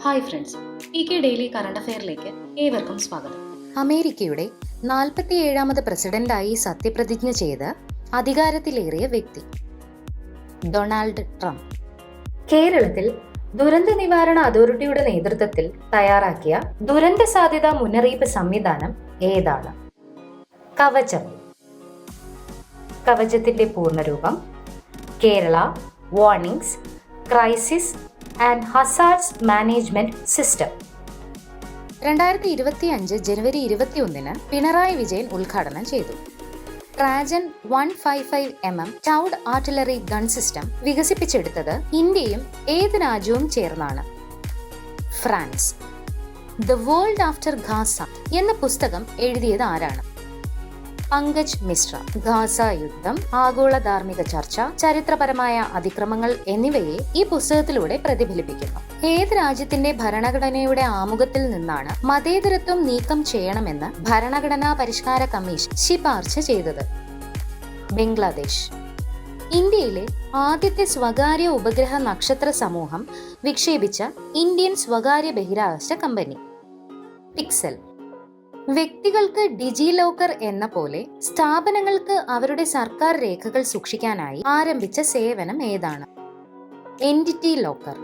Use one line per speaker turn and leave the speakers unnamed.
Hi friends, PK daily current അഫെയറിലേക്ക് ഏവർക്കും സ്വാഗതം.
അമേരിക്കയുടെ 47ാമത് പ്രസിഡന്റായി സത്യപ്രതിജ്ഞ ചെയ്ത് അധികാരത്തിലേറിയ വ്യക്തി ഡൊണാൾഡ് ട്രംപ്. കേരളത്തിൽ ദുരന്ത നിവാരണ അതോറിറ്റിയുടെ നേതൃത്വത്തിൽ തയ്യാറാക്കിയ ദുരന്ത സാധ്യതാ മുന്നറിയിപ്പ് സംവിധാനം ഏതാണ്? കവചം. കവചത്തിന്റെ പൂർണ്ണരൂപം Kerala warnings crisis and hazards management system. 2025 ജനുവരി 21 പിണറായി വിജയൻ ഉദ്ഘാടനം ചെയ്തു. Trajan 155mm towed artillery gun system വികസിപ്പിച്ചെടുത്തത് ഇന്ത്യയും ഏത് രാജ്യവും ചേർന്നാണ്? France. The world after Gaza എന്ന പുസ്തകം എഴുതിയത് ആരാണ്? പങ്കജ് മിശ്ര. ഗാസ യുദ്ധം, ആഗോള ധാർമ്മിക ചർച്ച, ചരിത്രപരമായ അതിക്രമങ്ങൾ എന്നിവയെ ഈ പുസ്തകത്തിലൂടെ പ്രതിഫലിപ്പിക്കുന്നു. ഏത് രാജ്യത്തിന്റെ ഭരണഘടനയുടെ ആമുഖത്തിൽ നിന്നാണ് മതേതരത്വം നീക്കം ചെയ്യണമെന്ന് ഭരണഘടനാ പരിഷ്കാര കമ്മീഷൻ ശുപാർശ ചെയ്തത്? ബംഗ്ലാദേശ്. ഇന്ത്യയിലെ ആദ്യത്തെ സ്വകാര്യ ഉപഗ്രഹ നക്ഷത്ര സമൂഹം വിക്ഷേപിച്ച ഇന്ത്യൻ സ്വകാര്യ ബഹിരാകാശ കമ്പനി? പിക്സൽ. വ്യക്തികൾക്ക് ഡിജി ലോക്കർ എന്ന പോലെ സ്ഥാപനങ്ങൾക്ക് അവരുടെ സർക്കാർ രേഖകൾ സൂക്ഷിക്കാനായി ആരംഭിച്ച സേവനം ഏതാണ്? Entity locker.